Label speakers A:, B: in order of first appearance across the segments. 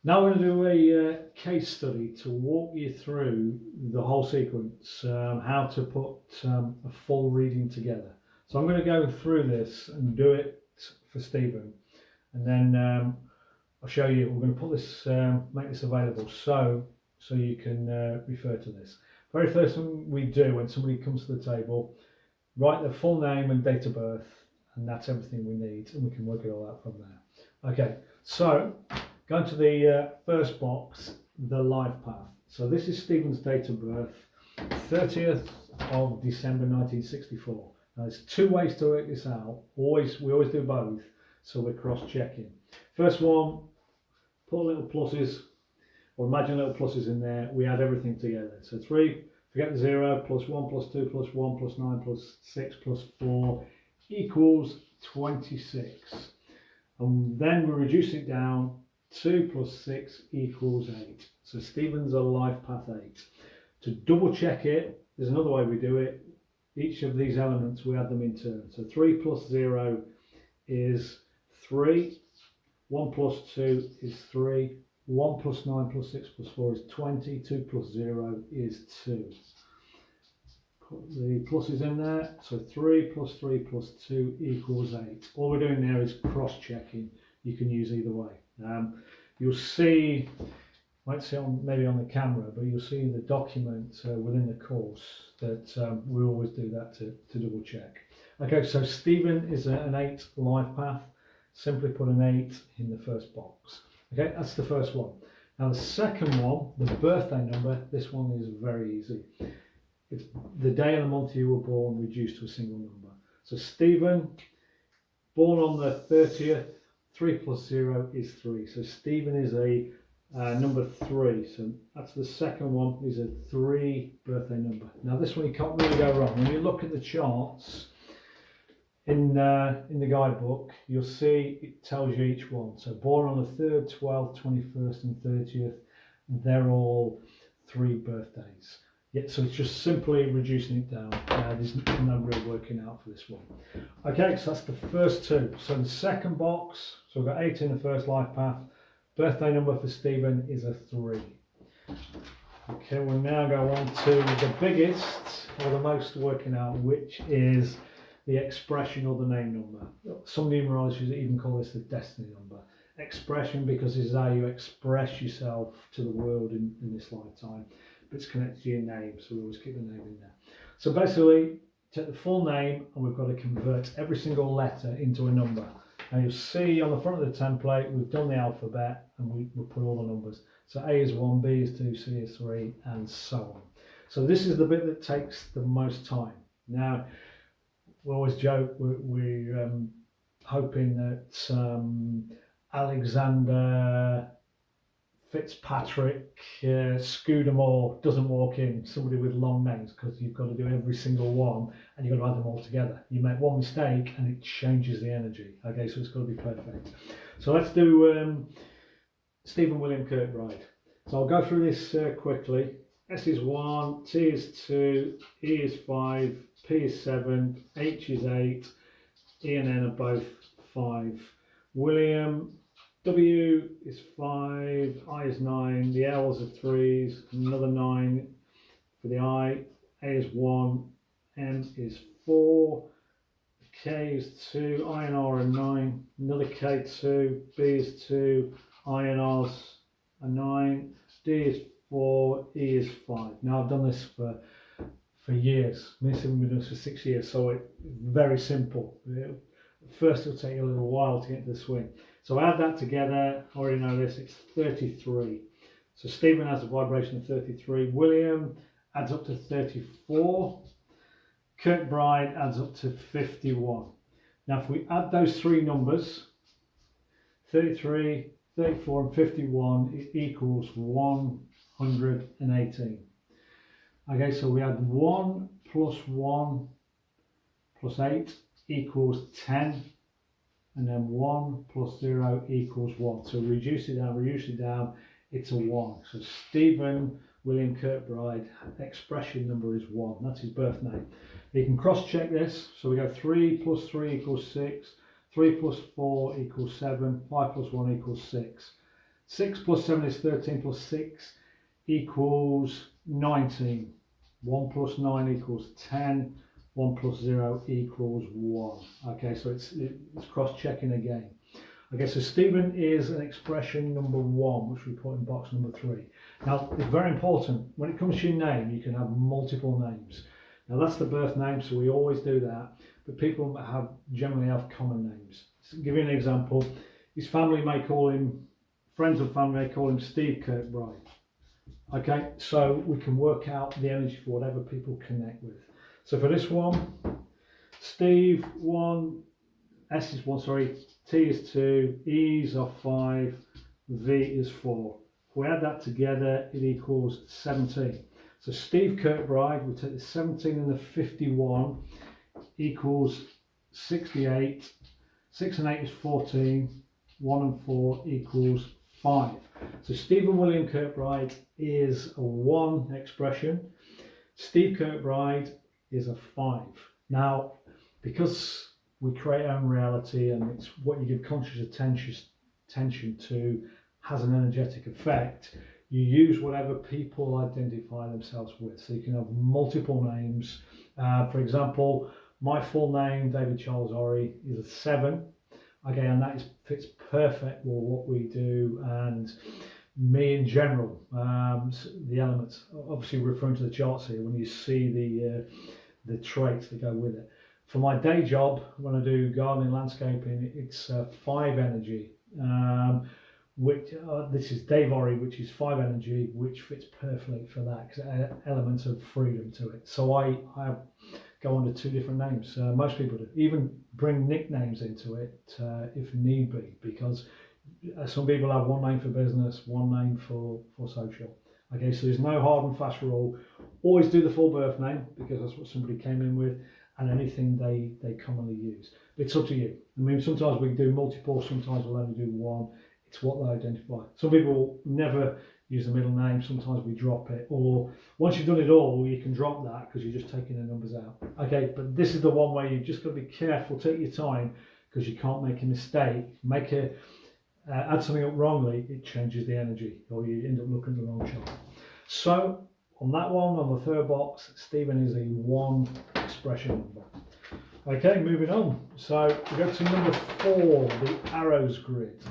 A: Now we're going to do a case study to walk you through the whole sequence, how to put a full reading together. So I'm going to go through this and do it for Stephen, and then I'll show you. We're going to put this, make this available so you can refer to this. Very first thing we do when somebody comes to the table, write their full name and date of birth, and that's everything we need, and we can work it all out from there. Okay, so going to the first box, the life path. So this is Stephen's date of birth, 30th of December 1964. Now there's two ways to work this out. We always do both, so we're cross-checking. First one, put little pluses, or imagine little pluses in there. We add everything together. So 3, forget the 0, plus 1, plus 2, plus 1, plus 9, plus 6, plus 4 equals 26. And then we reduce it down. 2 plus 6 equals 8. So Stephen's a life path 8. To double check it, there's another way we do it. Each of these elements, we add them in turn. So 3 plus 0 is 3. 1 plus 2 is 3. 1 plus 9 plus 6 plus 4 is 20. 2 plus 0 is 2. Put the pluses in there. So 3 plus 3 plus 2 equals 8. All we're doing there is cross-checking. You can use either way. You'll see, might see maybe on the camera, but you'll see in the document within the course that we always do that to double check. Okay, so Stephen is an 8 life path. Simply put an 8 in the first box. Okay, that's the first one. Now the second one, the birthday number, this one is very easy. It's the day and the month you were born reduced to a single number. So Stephen, born on the 30th, 3 plus 0 is 3. So Stephen is a number 3. So that's the second one, is a 3 birthday number. Now this one you can't really go wrong. When you look at the charts in the guidebook, you'll see it tells you each one. So born on the 3rd, 12th, 21st and 30th, they're all 3 birthdays. Yeah, so it's just simply reducing it down. There's no real working out for this one. Okay, so that's the first two. So the second box, so we've got 8 in the first life path. Birthday number for Stephen is a 3. Okay, we'll now go on to the biggest, or the most working out, which is the expression or the name number. Some numerologists even call this the destiny number. Expression because this is how you express yourself to the world in this lifetime. But it's connected to your name, so we always keep the name in there. So basically, take the full name and we've got to convert every single letter into a number. And you'll see on the front of the template, we've done the alphabet and we put all the numbers. So A is 1, B is 2, C is 3, and so on. So this is the bit that takes the most time. Now, we always joke, we're hoping that Alexander Fitzpatrick, Scudamore doesn't walk in, somebody with long names, because you've got to do every single one and you've got to add them all together. You make one mistake and it changes the energy. Okay, so it's got to be perfect. So let's do Stephen William Kirkbride. So I'll go through this quickly. S is 1, T is 2, E is 5, P is 7, H is 8, E and N are both 5. William, W is 5, I is 9, the L's are 3s, another 9 for the I, A is 1, M is 4, K is 2, I and R are 9, another K 2, B is 2, I and R's are 9, D is 4, E is 5. Now I've done this for years. Me and Stephen have been doing this for 6 years, so it's very simple. First it'll take you a little while to get into the swing. So add that together, I already know this, it's 33. So Stephen has a vibration of 33. William adds up to 34. Kirkbride adds up to 51. Now if we add those three numbers, 33, 34 and 51, it equals 118. Okay, so we add 1 plus 1 plus 8 equals 10. And then 1 plus 0 equals 1. So reduce it down, it's a 1. So Stephen William Kirkbride, expression number is 1. That's his birth name. You can cross-check this. So we go 3 plus 3 equals 6, 3 plus 4 equals 7, 5 plus 1 equals 6. 6 plus 7 is 13 plus 6 equals 19. 1 plus 9 equals 10. 1 plus 0 equals 1. Okay, so it's cross-checking again. Okay, so Stephen is an expression number 1, which we put in box number 3. Now, it's very important, when it comes to your name, you can have multiple names. Now, that's the birth name, so we always do that, but people generally have common names. To give you an example, his family may call him, friends and family may call him Steve Kirkbride. Okay, so we can work out the energy for whatever people connect with. So for this one, Steve 1, S is 1, sorry, T is 2, E's are 5, V is 4. If we add that together, it equals 17. So Steve Kirkbride, we take the 17 and the 51, equals 68. 6 and 8 is 14. 1 and 4 equals 5. So Stephen William Kirkbride is a 1 expression. Steve Kirkbride is a 5. Now, because we create our own reality and it's what you give conscious attention to has an energetic effect, you use whatever people identify themselves with. So you can have multiple names. For example, my full name, David Charles Orrey, is a 7. Okay, and that fits perfect with what we do and me in general. The elements, obviously referring to the charts here, when you see the traits that go with it. For my day job, when I do gardening, landscaping, it's 5 energy. Which this is Dave Orrey, which is 5 energy, which fits perfectly for that because it elements of freedom to it. So I go under 2 different names. Most people do. Even bring nicknames into it if need be, because some people have 1 name for business, 1 name for social. Okay, so there's no hard and fast rule. Always do the full birth name because that's what somebody came in with, and anything they commonly use. It's up to you. I mean, sometimes we do multiple, sometimes we'll only do 1. It's what they identify. Some people never use the middle name. Sometimes we drop it, or once you've done it all, you can drop that because you're just taking the numbers out. Okay, but this is the one where you've just got to be careful, take your time, because you can't make a mistake. Add something up wrongly, it changes the energy, or you end up looking at the wrong chart. So on that one, on the 3rd box, Stephen is a 1 expression number. Okay, moving on. So we go to number 4, the arrows grid.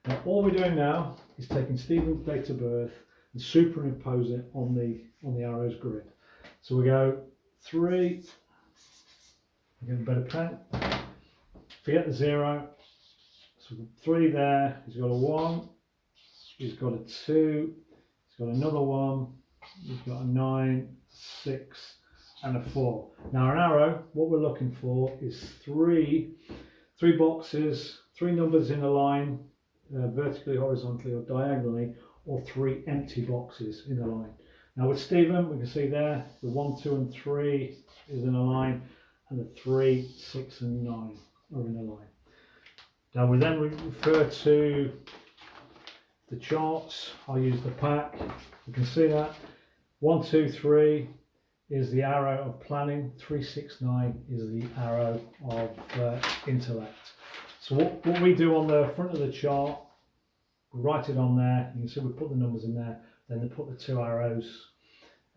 A: Now all we're doing now is taking Stephen's date of birth and superimpose it on the arrows grid. So we go 3, get a better pen, forget the 0, so 3 there, he's got a 1, he's got a 2, he's got another 1, he's got a 9, 6 and a 4. Now an arrow, what we're looking for is 3 boxes, 3 numbers in a line, vertically, horizontally or diagonally, or 3 empty boxes in a line. Now with Stephen, we can see there the 1, 2 and 3 is in a line, and the 3, 6 and 9 are in a line. Now we then refer to the charts. I'll use the pack. You can see that 1, 2, 3 is the arrow of planning, 3, 6, 9 is the arrow of intellect. So what we do on the front of the chart, we write it on there. You can see we put the numbers in there, then they put the 2 arrows,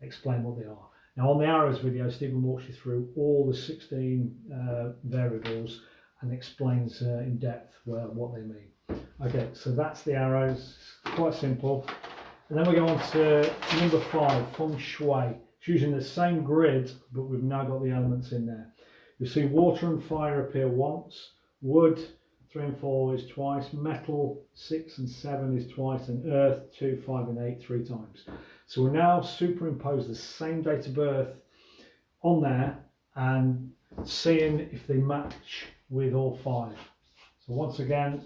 A: explain what they are. Now on the arrows video, Stephen walks you through all the 16 variables and explains in depth what they mean. Okay, so that's the arrows, quite simple. And then we go on to number 5, feng shui. It's using the same grid, but we've now got the elements in there. You'll see water and fire appear once, wood 3 and 4 is twice, metal 6 and 7 is twice, and earth 2, 5 and 8 3 times. So we now superimpose the same date of birth on there and seeing if they match with all 5. So once again,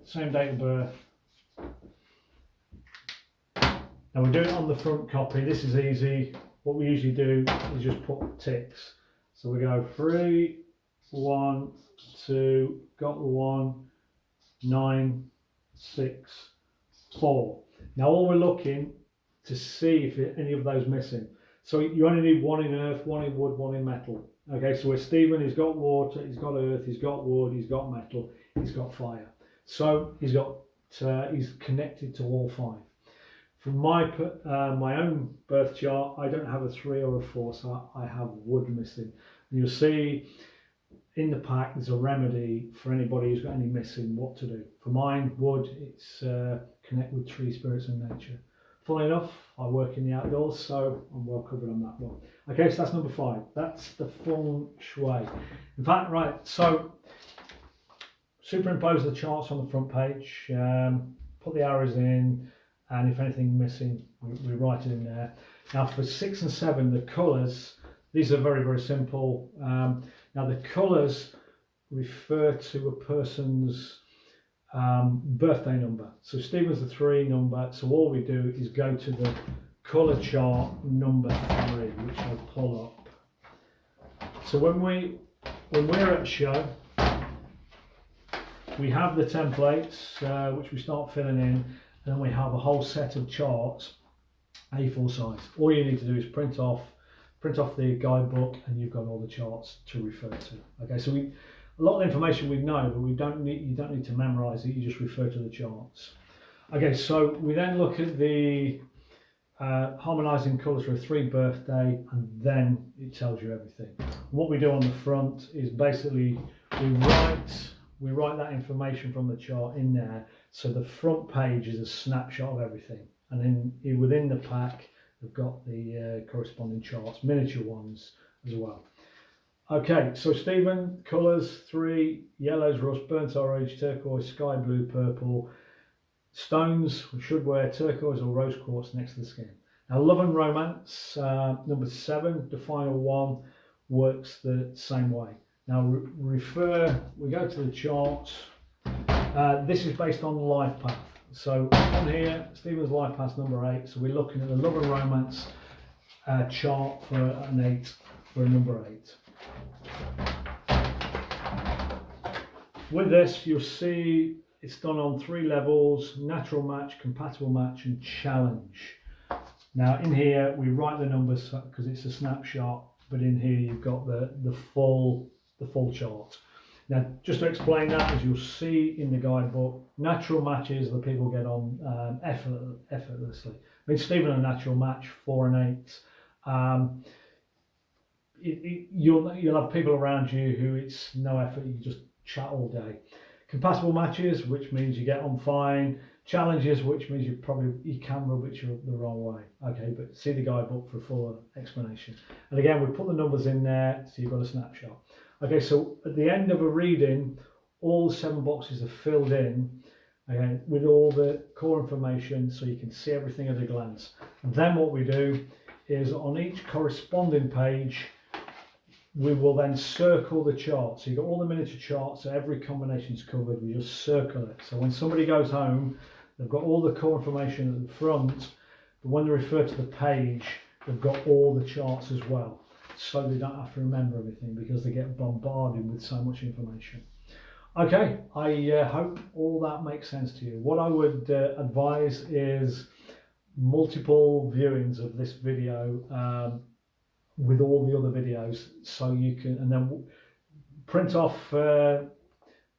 A: same date of birth. Now we do it on the front copy. This is easy. What we usually do is just put ticks. So we go 3, 1, 2, got the 1, 9, 6, 4. Now all we're looking to see if any of those missing. So you only need 1 in earth, 1 in wood, 1 in metal. Okay, so with Stephen, he's got water, he's got earth, he's got wood, he's got metal, he's got fire. So he's got is connected to all 5. For my own birth chart, I don't have a 3 or a 4, so I have wood missing. And you'll see in the pack there's a remedy for anybody who's got any missing, what to do. For mine, wood, it's connect with tree spirits and nature. Funnily enough, I work in the outdoors, so I'm well covered on that one. Okay, so that's number 5. That's the feng shui. In fact, right, so superimpose the charts on the front page, put the arrows in, and if anything missing, we write it in there. Now for 6 and 7, the colours, these are very, very simple. Now the colours refer to a person's birthday number. So Stephen's the 3 number, so all we do is go to the colour chart number 3, which I'll pull up. So when we're at show, we have the templates which we start filling in, and then we have a whole set of charts, A4 size. All you need to do is print off the guidebook, and you've got all the charts to refer to. Okay, so a lot of the information we know, but you don't need to memorise it. You just refer to the charts. Okay, so we then look at the harmonising colours for a 3 birthday, and then it tells you everything. What we do on the front is basically we write that information from the chart in there, so the front page is a snapshot of everything, and then within the pack we've got the corresponding charts, miniature ones as well. Okay, so Stephen, colours 3, yellows, rust, burnt orange, turquoise, sky blue, purple. Stones, we should wear turquoise or rose quartz next to the skin. Now love and romance, number 7, the final one, works the same way. Now we go to the charts. This is based on the life path. So on here, Stephen's life path number 8. So we're looking at the love and romance chart for an 8, for a number 8. With this, you'll see it's done on 3 levels: natural match, compatible match, and challenge. Now in here we write the numbers because it's a snapshot, but in here you've got the full chart. Now just to explain that, as you'll see in the guidebook, natural matches the people get on effortlessly. I mean, Stephen, a natural match 4 and 8. You'll have people around you who it's no effort, you just chat all day. Compatible matches, which means you get on fine. Challenges, which means you can rub it the wrong way. Okay, but see the guidebook for a full explanation. And again, we put the numbers in there, so you've got a snapshot. Okay, so at the end of a reading, all 7 boxes are filled in, okay, with all the core information, so you can see everything at a glance. And then what we do is on each corresponding page, we will then circle the chart. So you've got all the miniature charts, so every combination is covered. We just circle it. So when somebody goes home, they've got all the core information at the front, but when they refer to the page, they've got all the charts as well. So they don't have to remember everything because they get bombarded with so much information. Okay, I hope all that makes sense to you. What I would advise is multiple viewings of this video with all the other videos, so you can, and then print off the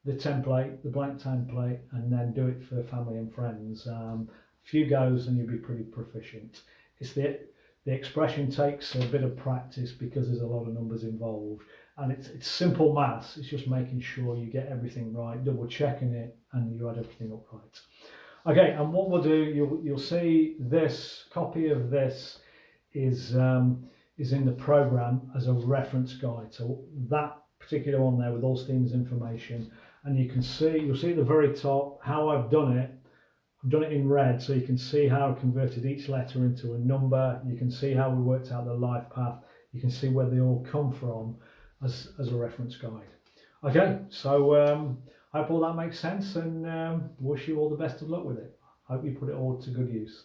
A: template, the blank template, and then do it for family and friends. A few goes and you'll be pretty proficient. It's the expression takes a bit of practice because there's a lot of numbers involved, and it's simple maths. It's just making sure you get everything right, double checking it, and you add everything up right. Okay, and what we'll do, you'll see this copy of this is in the program as a reference guide. So that particular one there with all Stephen's information, and you'll see at the very top how I've done it. I've done it in red, so you can see how I converted each letter into a number. You can see how we worked out the life path. You can see where they all come from as a reference guide. Okay, so I hope all that makes sense, and wish you all the best of luck with it. Hope you put it all to good use.